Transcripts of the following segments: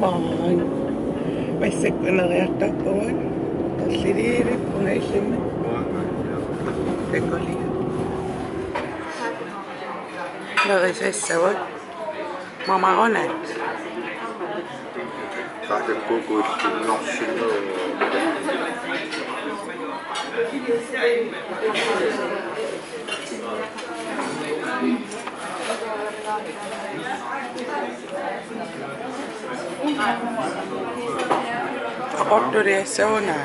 Maan. Massakuneriartarpuan. Talliliirit pungaillumi. Takoli. Larisassavat. Mamaronan. Ortoriasauna.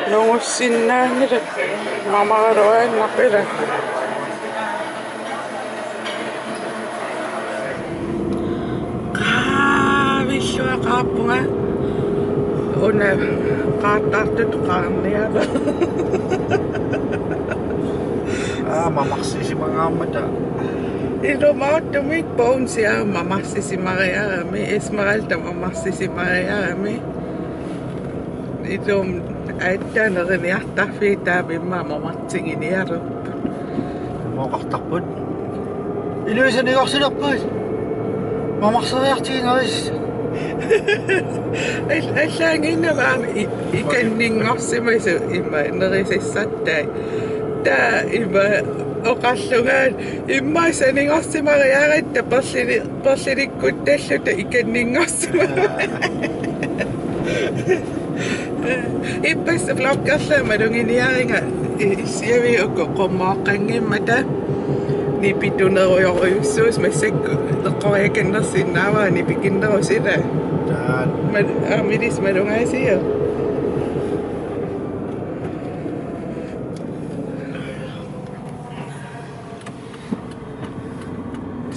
No sinna nira mamaroan napera. Vishwa kapunga. Una qatartut qaarniala. Mamaksisi mga amata. Ilo mauttumik pounsia mamassisi mariarami Esmeralda mamassisi mariarami. Ilo aittaaneriartarfiitaa vimma mamartinginiarup. Moqartarput. Iluisaniorsilerput. Mamakseriartigineris. Аллаангиннаваами иканнингорсимасу има нерисассаттай таа има оқаллугаан иммаасанингорсимариаратта перлиниккутталлута иканнингорсима иппасса флоккерлаама лугиниаринга исиави око қоммааққангиммата нипитунеруйоруйуссуус массакку эққориаканнерсиннааваа нипикиннерусила Miris madungaisiyo.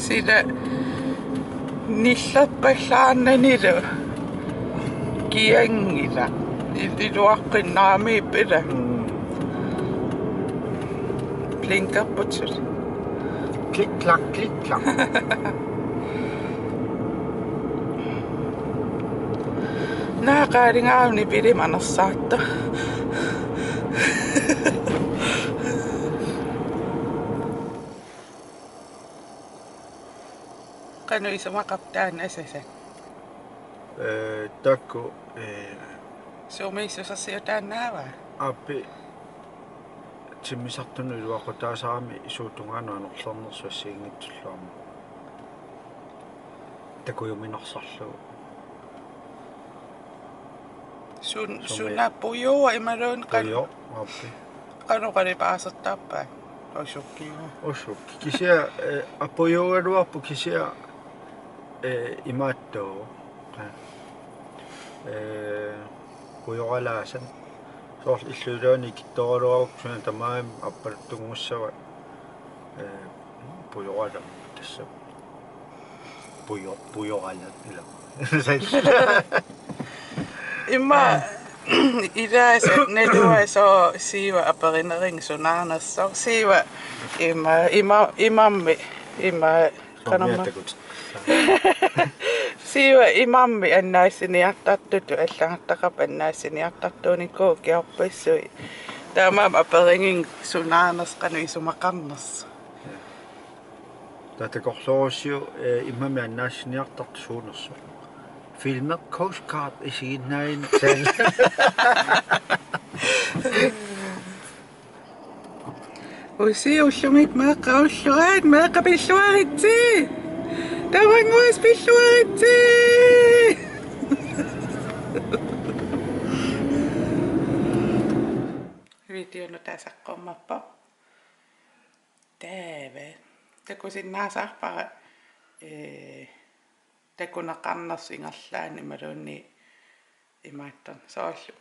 Sida nillappallaarnanilu kiangila iluaqqinnaami pila blinkerputsul Klik klak klik klak. Naaqaalingaarni pilimanersaatta. Qanu isumaqaptaan asasan. Takku Suumiissusassiutaannaava. appi timmisartunu iluaqutaasaami isuutungaananerlernersuassiingitsulluarma. Takujuminersarlu. Suna puyo imaroon Puyo appi. Qanu qalipaasartaappaa. Osukkiu. Osukki kisia apoyogaluarpu kisia imaattuu. Puyogalaasan. Soorl illuulaani kittoraluaruksuna tamaam appartungussava puyogala tassa puyogala ila. Imma idaasa neluaso siiva aperinering sunaarnassor siiva imammi kanamma siiva imammi annaasiniartartutu allangartaqap annaasiniartartuunikku kiorpassui taamaam aperinging sunaarnas qanu isumaqarners Tatekorlorusio imammi annaasiniartartu suunersu. Filmer Coast Guard isiginnain tal. Usi ullumik meeqqaulluaat meeqqapilluaritsi tavanguas pilluaritsi Videonu tasaqqormappa taave takusinnaasarpara takunaqarnersingerlaani maluunni imaattan soorlu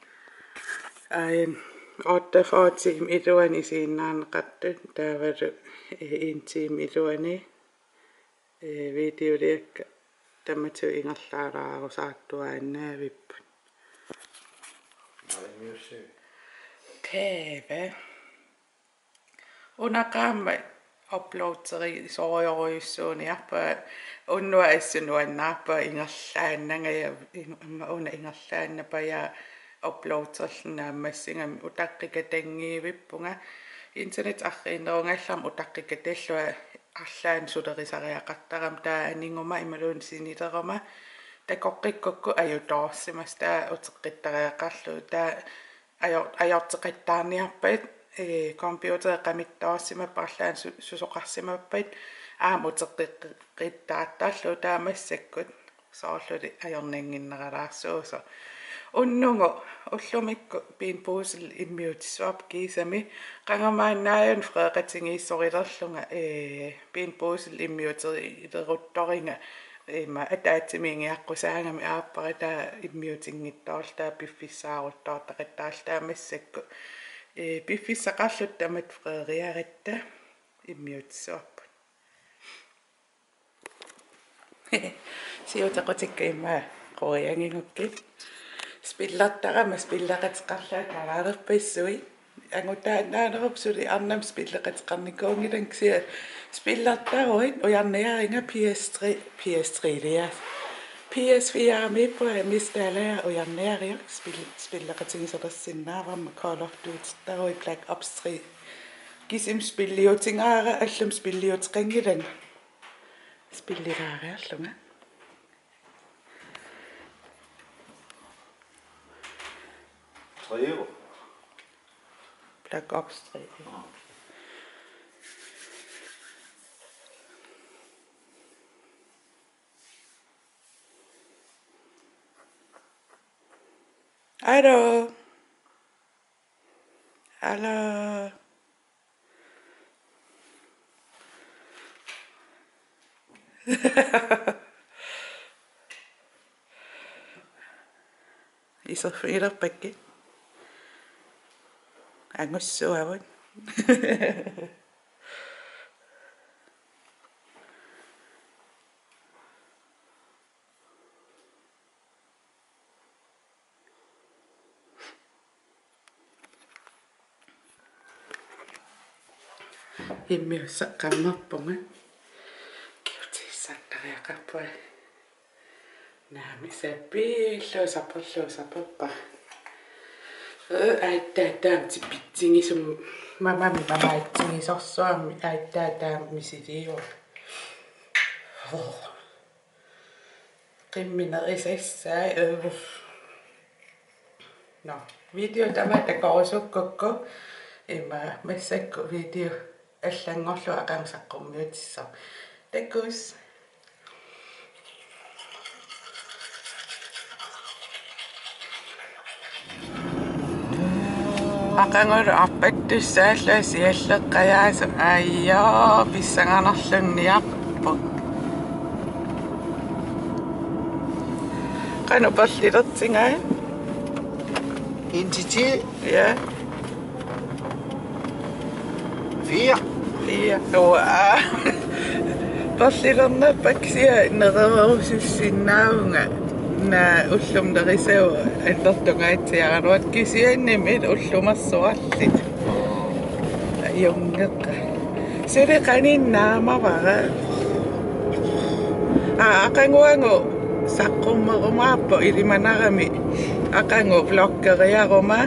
ain 48 timer iluani siinnaarneqartu taavalu 1 time iluani videoliakka tammatu ingerlaaraarusaattuaannaavippu Teve unaqaamma uploaderi soorioruyussuuniarpa unnua issunuannaarpa ingerlaannangaya una ingerlaannapa ja uploaderlnaammassingam utaqqikatangiivippunga internet arriinnerungallam utaqqikatallua arlaan sulerisariaqartaram taa aninguma imaluun siniterama takoqqikkukku ajutorsimas taa uteqqittariaqarlu taa ajorteqittaarniarpait computer qamittaarsimap arlaan susoqarsimappait aamuteqqittaattaallu taamassakut soorluli ajorninginneralaarsuuso unnungu ullumikku piinpuusel immiutissuarp kiisami qangamaannaajun freeqatingiissorilerlunga piinpuusel immiuteri ileruttoringa ima ataatsimiingiaqqusaangami aapparita immiutinngittoorltaa piffissaaruttoottaqattaalltaamassakku piffissaqarlut tamat freeriaritta immiutissuarp siutequtikka imma qoriangingukki spillertarama spilleqatqarlaat nalaalerpissui angutaannaanerup suli arnam spilleqatqarnikuungilanksia spillertaruit ujarniaringa PS3 lia PS4 mippa mistaalaa ujarniariak spilleqatingiserlersinnaavamma Call of Duty tarui Black Ops 3 kisim spilliutingaara allum spilliutqangilan spilliraariarlunga Black Ops 3. Hallo. Hallo. Is er flere begge? Angussuavut. Immiussaqarnerpunga kiutiissaattariaqarpua naami sappiilluusapperluusapperpa aittaataam tipitsingisum mamaitsingisorsuarmi aittaataam misiliigu qimminerisassaai no video tamattakorusukku ima massakku video allangorlu aqangsaqqummiutissar takkus aqangulu arpattussaallua sialleqqajaasu ayyaa pissanganarlunniarput qanu pallilertingaa Inditi ja 4. Pallilernerpaksia nererussussinnaaunga na ullumnerisau аллертунгааtsiaranuat kisiannimit ullumarsuarlit ayungeqqa suliqaninnaamavara aqanguangu saqqummerumaappo ilimanarami aqangu vloggeriaruma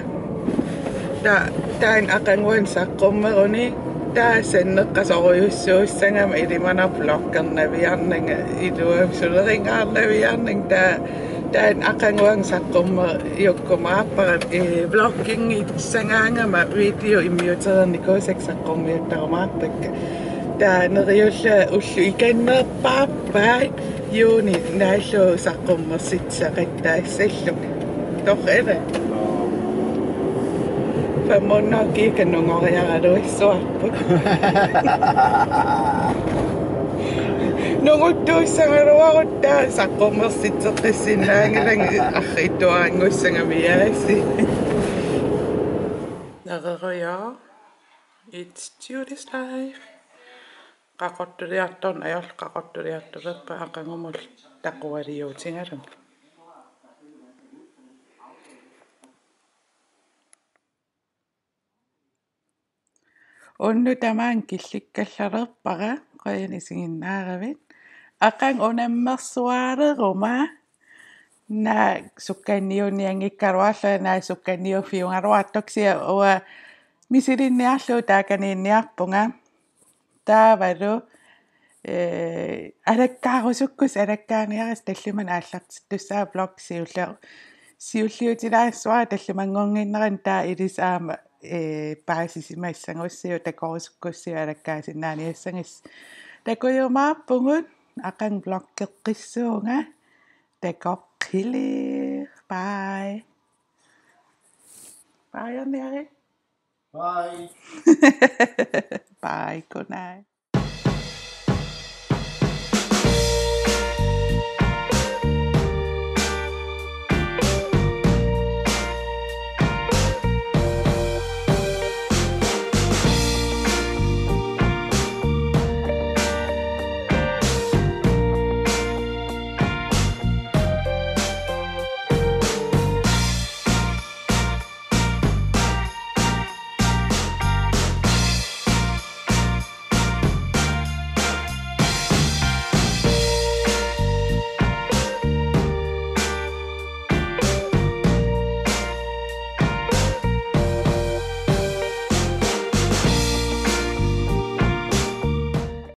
taan aqanguan saqqummeruni taasanneqqasoruyussuussangama ilimana vloggernaviarnanga iluam suleringaarnaviarnang taan aqanguang saqqummer iukkumaappara vlogging itsangaangama video immiuterernikuusek saqqummiuttarumaartakka taaneriulla ullu ikanneerpaappaat juuni naallu saqqummersitsaqattaassalluk torrele Pamonaki kanungoriaraluissuarput nunguttuissangaluaruttaa saqqummersitseqqissinnaagilangi arrituaangussangamiaasi Nareruja It's Judy's life qaqortuliartorn ajorl qaqortuliartorerpa aqangumul taqualiutingalum unnu tamaan killikkallarerpara qoyanisinginnaarevit aqang unammersuaaleruma na sukkanniuniangikkaruarlu na sukkanniuffiungaruartuksia uwa misilinniarlu taakaniinniarpunga taavalu алаккаарусуккус алаккааниарас таллиман ааллартиттуссаа блог сиуллиутилаассуа таллимангорниннеран таа илисаама паасисимассангуссиу такорусуккуссиу алаккаасиннааниассангис такуйумаарпугут ақан блог кеққиссуунга такоққили bye bye Anne-Marie Bye. bye good night